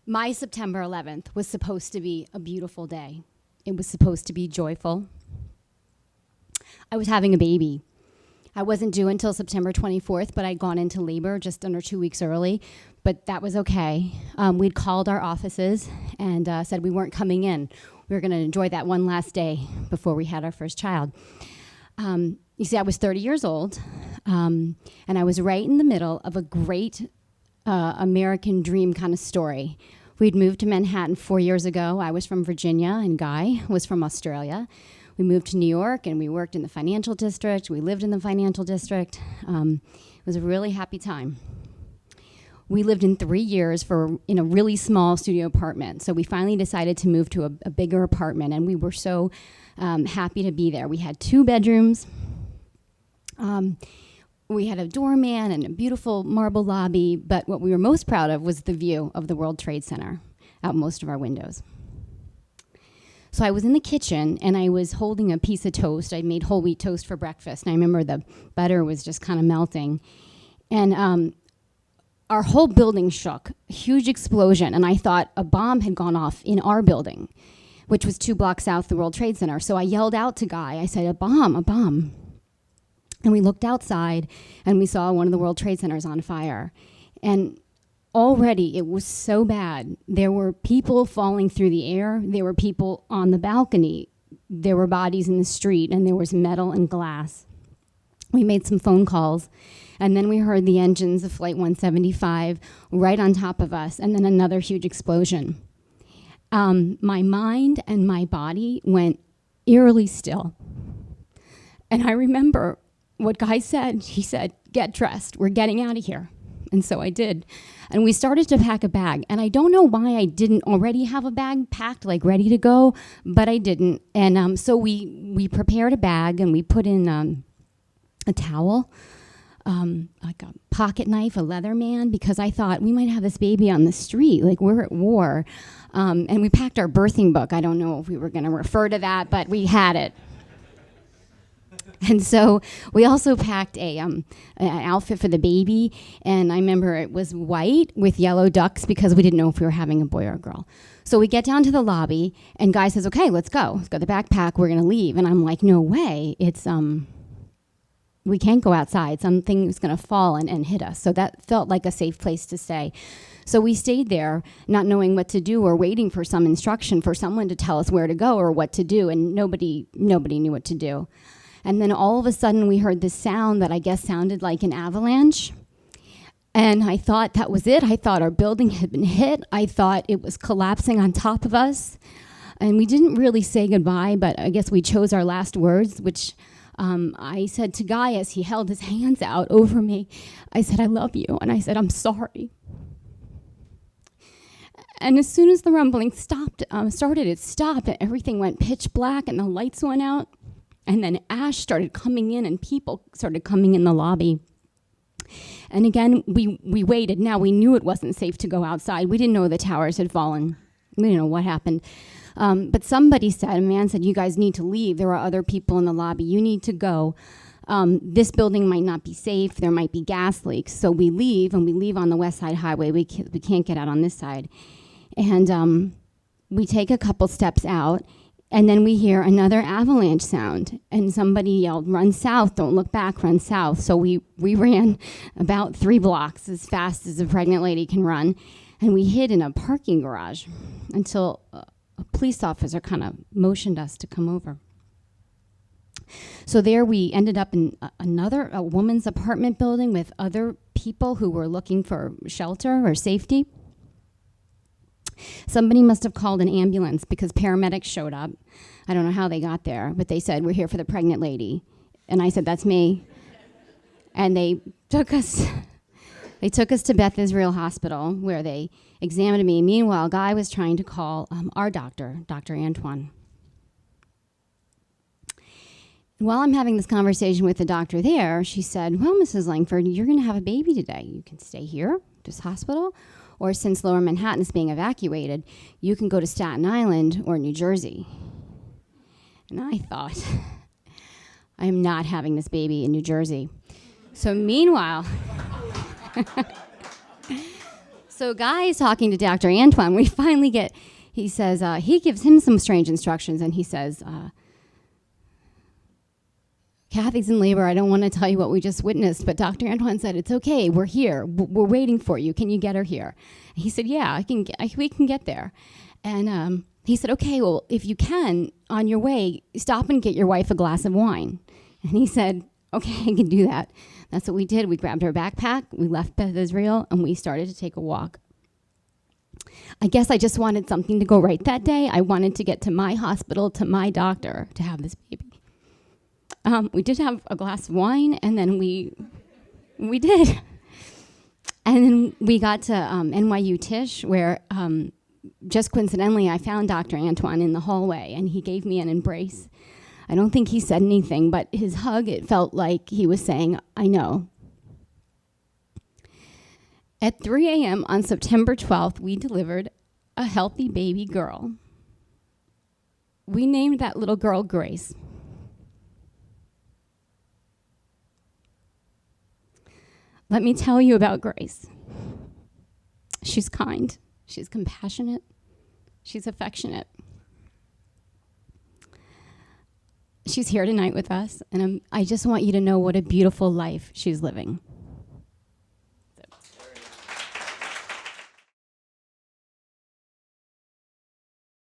My September 11th was supposed to be a beautiful day. It was supposed to be joyful. I was having a baby. I wasn't due until September 24th, but I'd gone into labor just under 2 weeks early, but that was okay. We'd called our offices and said we weren't coming in. We were going to enjoy that one last day before we had our first child. You see, I was 30 years old, and I was right in the middle of a great American dream kind of story. We'd moved to Manhattan 4 years ago. I was from Virginia, and Guy was from Australia. We moved to New York, and we worked in the financial district. We lived in the financial district. It was a really happy time. We lived in 3 years in a really small studio apartment. So we finally decided to move to a bigger apartment, and we were so happy to be there. We had 2 bedrooms. We had a doorman and a beautiful marble lobby, but what we were most proud of was the view of the World Trade Center out most of our windows. So I was in the kitchen, and I was holding a piece of toast. I made whole wheat toast for breakfast, and I remember the butter was just kind of melting. And our whole building shook, huge explosion, and I thought a bomb had gone off in our building, which was 2 blocks south of the World Trade Center. So I yelled out to Guy, I said, a bomb, a bomb. And we looked outside, and we saw one of the World Trade Centers on fire. And already it was so bad. There were people falling through the air. There were people on the balcony. There were bodies in the street, and there was metal and glass. We made some phone calls, and then we heard the engines of Flight 175 right on top of us, and then another huge explosion. My mind and my body went eerily still. And I remember what Guy said. He said, get dressed, we're getting out of here. And so I did. And we started to pack a bag. And I don't know why I didn't already have a bag packed, like ready to go, but I didn't. And so we prepared a bag, and we put in a towel, like a pocket knife, a Leatherman, because I thought we might have this baby on the street, like we're at war. And we packed our birthing book. I don't know if we were going to refer to that, but we had it. And so we also packed an outfit for the baby, and I remember it was white with yellow ducks because we didn't know if we were having a boy or a girl. So we get down to the lobby, and Guy says, okay, let's go. Let's go to the backpack, we're going to leave. And I'm like, no way, we can't go outside. Something's going to fall and hit us. So that felt like a safe place to stay. So we stayed there, not knowing what to do or waiting for some instruction for someone to tell us where to go or what to do, and nobody knew what to do. And then all of a sudden we heard this sound that I guess sounded like an avalanche. And I thought that was it. I thought our building had been hit. I thought it was collapsing on top of us. And we didn't really say goodbye, but I guess we chose our last words, which I said to Guy as he held his hands out over me. I said, I love you. And I said, I'm sorry. And as soon as the rumbling started, it stopped, and everything went pitch black, and the lights went out. And then ash started coming in, and people started coming in the lobby. And again, we waited. Now, we knew it wasn't safe to go outside. We didn't know the towers had fallen. We didn't know what happened. But a man said, you guys need to leave. There are other people in the lobby. You need to go. This building might not be safe. There might be gas leaks. So we leave, and we leave on the West Side Highway. We can't get out on this side. And we take a couple steps out, and then we hear another avalanche sound, and somebody yelled, run south, don't look back, run south. So we ran about 3 blocks as fast as a pregnant lady can run, and we hid in a parking garage until a police officer kind of motioned us to come over. So there we ended up in a woman's apartment building with other people who were looking for shelter or safety. Somebody must have called an ambulance because paramedics showed up. I don't know how they got there, but they said, we're here for the pregnant lady. And I said, that's me. And they took us to Beth Israel Hospital, where they examined me. Meanwhile, Guy was trying to call our doctor, Dr. Antoine. While I'm having this conversation with the doctor there, she said, well, Mrs. Langford, you're going to have a baby today. You can stay here, this hospital, or since Lower Manhattan is being evacuated, you can go to Staten Island or New Jersey. And I thought, I am not having this baby in New Jersey. So meanwhile, So Guy is talking to Dr. Antoine. We finally get, he says, he gives him some strange instructions, and he says, Cathy's in labor. I don't want to tell you what we just witnessed, but Dr. Antoine said, it's okay. We're here. We're waiting for you. Can you get her here? He said, yeah, we can get there. And he said, okay, well, if you can, on your way, stop and get your wife a glass of wine. And he said, okay, I can do that. That's what we did. We grabbed our backpack, we left Beth Israel, and we started to take a walk. I guess I just wanted something to go right that day. I wanted to get to my hospital, to my doctor, to have this baby. We did have a glass of wine, and then we did. And then we got to NYU Tisch, where just coincidentally I found Dr. Antoine in the hallway, and he gave me an embrace. I don't think he said anything, but his hug, it felt like he was saying, I know. At 3 a.m. on September 12th, we delivered a healthy baby girl. We named that little girl Grace. Let me tell you about Grace. She's kind, she's compassionate, she's affectionate. She's here tonight with us, and I just want you to know what a beautiful life she's living.